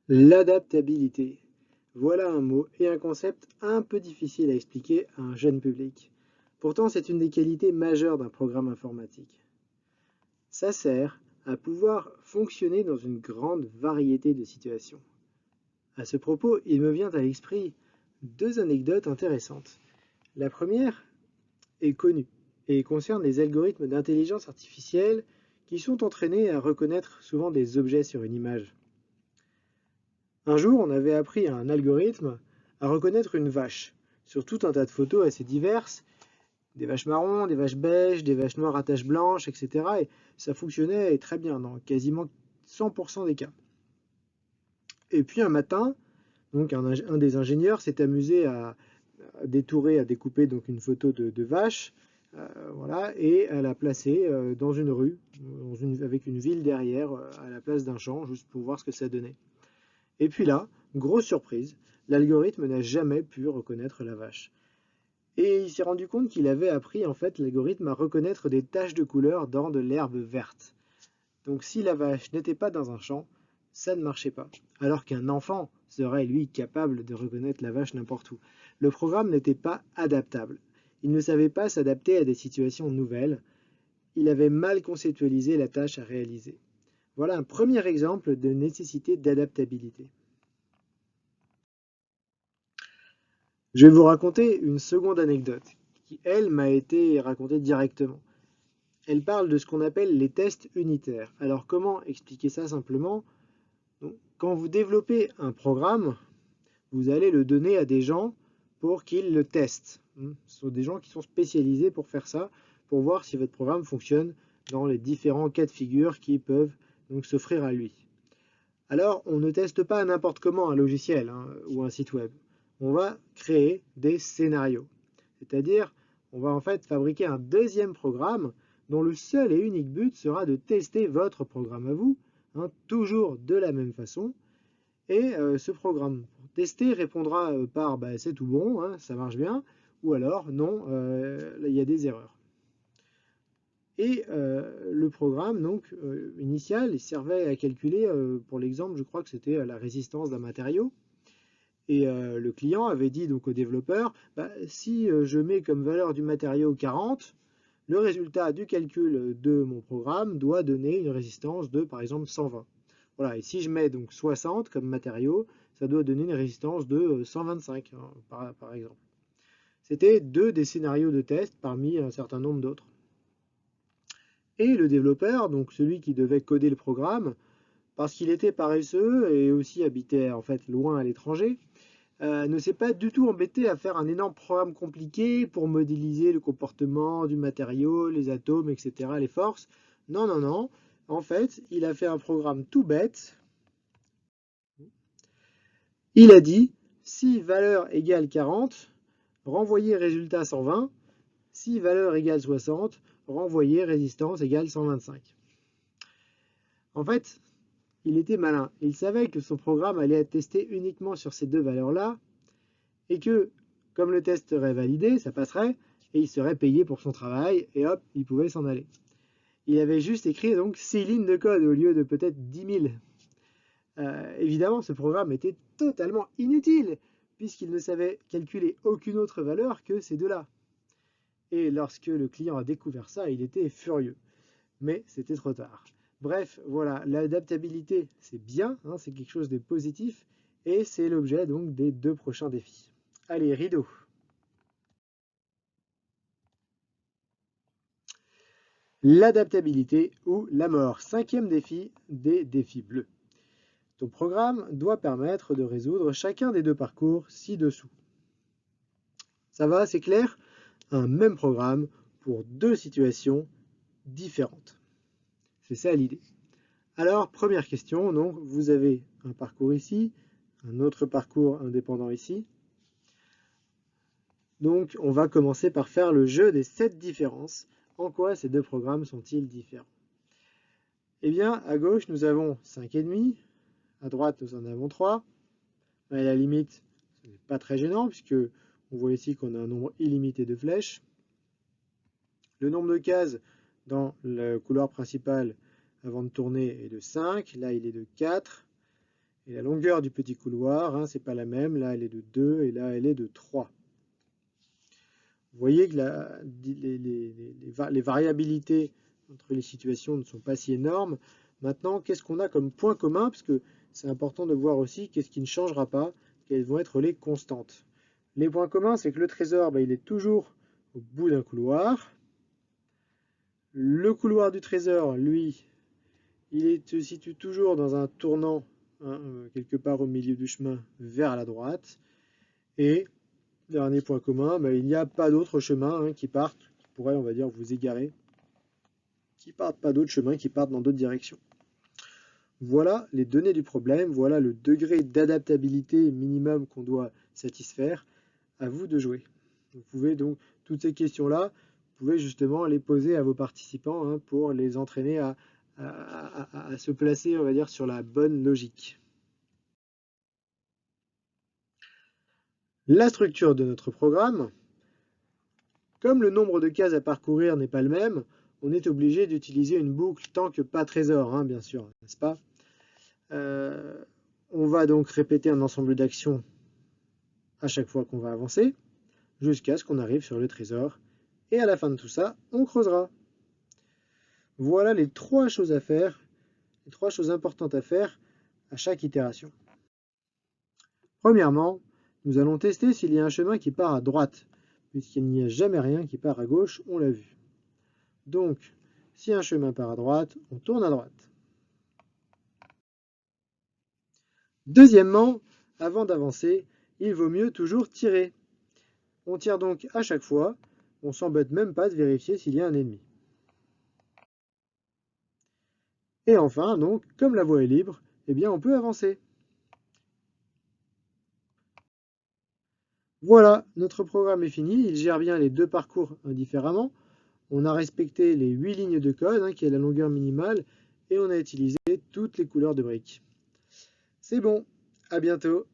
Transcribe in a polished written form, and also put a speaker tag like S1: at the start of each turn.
S1: L'adaptabilité. Voilà un mot et un concept un peu difficile à expliquer à un jeune public. Pourtant, c'est une des qualités majeures d'un programme informatique. Ça sert à pouvoir fonctionner dans une grande variété de situations. À ce propos, il me vient à l'esprit deux anecdotes intéressantes. La première est connue et concerne les algorithmes d'intelligence artificielle qui sont entraînés à reconnaître souvent des objets sur une image. Un jour, on avait appris à un algorithme à reconnaître une vache sur tout un tas de photos assez diverses, des vaches marron, des vaches beiges, des vaches noires à taches blanches, etc. Et ça fonctionnait très bien dans quasiment 100% des cas. Et puis un matin, donc un des ingénieurs s'est amusé à détourer, à découper donc une photo de vache, voilà, et à la placer dans une rue, avec une ville derrière, à la place d'un champ, juste pour voir ce que ça donnait. Et puis là, grosse surprise, l'algorithme n'a jamais pu reconnaître la vache. Et il s'est rendu compte qu'il avait appris en fait l'algorithme à reconnaître des taches de couleur dans de l'herbe verte. Donc si la vache n'était pas dans un champ, ça ne marchait pas. Alors qu'un enfant serait lui capable de reconnaître la vache n'importe où. Le programme n'était pas adaptable. Il ne savait pas s'adapter à des situations nouvelles. Il avait mal conceptualisé la tâche à réaliser. Voilà un premier exemple de nécessité d'adaptabilité. Je vais vous raconter une seconde anecdote qui, elle, m'a été racontée directement. Elle parle de ce qu'on appelle les tests unitaires. Alors comment expliquer ça simplement? Quand vous développez un programme, vous allez le donner à des gens pour qu'ils le testent. Ce sont des gens qui sont spécialisés pour faire ça, pour voir si votre programme fonctionne dans les différents cas de figure qui peuvent donc s'offrir à lui. Alors, on ne teste pas n'importe comment un logiciel ou un site web. On va créer des scénarios. C'est-à-dire, on va en fait fabriquer un deuxième programme dont le seul et unique but sera de tester votre programme à vous, toujours de la même façon. Et ce programme pour tester répondra par bah, c'est tout bon, ça marche bien, ou alors non, il y a des erreurs. Et le programme donc initial il servait à calculer, pour l'exemple, je crois que c'était la résistance d'un matériau. Et le client avait dit donc au développeur, bah, si je mets comme valeur du matériau 40, le résultat du calcul de mon programme doit donner une résistance de par exemple 120. Voilà, et si je mets donc 60 comme matériau, ça doit donner une résistance de 125 par exemple. C'était deux des scénarios de test parmi un certain nombre d'autres. Et le développeur, donc celui qui devait coder le programme, parce qu'il était paresseux et aussi habitait en fait loin à l'étranger, ne s'est pas du tout embêté à faire un énorme programme compliqué pour modéliser le comportement du matériau, les atomes, etc., les forces. Non, non, non. En fait, il a fait un programme tout bête. Il a dit, si valeur égale 40, renvoyer résultat 120. Si valeur égale 60, renvoyer résistance égale 125. En fait, il était malin. Il savait que son programme allait être testé uniquement sur ces deux valeurs-là et que, comme le test serait validé, ça passerait et il serait payé pour son travail et hop, il pouvait s'en aller. Il avait juste écrit donc 6 lignes de code au lieu de peut-être 10 000. Évidemment, ce programme était totalement inutile puisqu'il ne savait calculer aucune autre valeur que ces deux-là. Et lorsque le client a découvert ça, il était furieux. Mais c'était trop tard. Bref, voilà, l'adaptabilité, c'est bien, c'est quelque chose de positif, et c'est l'objet donc des deux prochains défis. Allez, rideau. L'adaptabilité ou la mort. Cinquième défi des défis bleus. Ton programme doit permettre de résoudre chacun des deux parcours ci-dessous. Ça va, c'est clair? Un même programme pour deux situations différentes. C'est ça l'idée. Alors, première question, donc vous avez un parcours ici, un autre parcours indépendant ici. Donc, on va commencer par faire le jeu des 7 différences. En quoi ces deux programmes sont-ils différents? Eh bien, à gauche, nous avons 5,5. À droite, nous en avons 3. À la limite, ce n'est pas très gênant, puisque on voit ici qu'on a un nombre illimité de flèches. Le nombre de cases dans le couloir principal avant de tourner est de 5. Là, il est de 4. Et la longueur du petit couloir, hein, c'est pas la même. Là, elle est de 2 et là, elle est de 3. Vous voyez que les variabilités entre les situations ne sont pas si énormes. Maintenant, qu'est-ce qu'on a comme point commun? Parce que c'est important de voir aussi qu'est-ce qui ne changera pas, quelles vont être les constantes. Les points communs, c'est que le trésor, il est toujours au bout d'un couloir. Le couloir du trésor, lui, il se situe toujours dans un tournant, hein, quelque part au milieu du chemin vers la droite. Et dernier point commun, il n'y a pas d'autres chemins, hein, qui partent, qui pourraient, on va dire, vous égarer, qui partent pas d'autres chemins, qui partent dans d'autres directions. Voilà les données du problème, voilà le degré d'adaptabilité minimum qu'on doit satisfaire. À vous de jouer. Vous pouvez donc, toutes ces questions-là, vous pouvez justement les poser à vos participants, hein, pour les entraîner à se placer, on va dire, sur la bonne logique. La structure de notre programme, comme le nombre de cases à parcourir n'est pas le même, on est obligé d'utiliser une boucle tant que pas trésor, hein, bien sûr, n'est-ce pas? On va donc répéter un ensemble d'actions à chaque fois qu'on va avancer, jusqu'à ce qu'on arrive sur le trésor. Et à la fin de tout ça, on creusera. Voilà les 3 choses à faire, les 3 choses importantes à faire à chaque itération. Premièrement, nous allons tester s'il y a un chemin qui part à droite, puisqu'il n'y a jamais rien qui part à gauche, on l'a vu. Donc, si un chemin part à droite, on tourne à droite. Deuxièmement, avant d'avancer, il vaut mieux toujours tirer. On tire donc à chaque fois, on s'embête même pas de vérifier s'il y a un ennemi. Et enfin, donc, comme la voie est libre, eh bien on peut avancer. Voilà, notre programme est fini, il gère bien les 2 parcours indifféremment. On a respecté les 8 lignes de code, hein, qui est la longueur minimale, et on a utilisé toutes les couleurs de briques. C'est bon, à bientôt.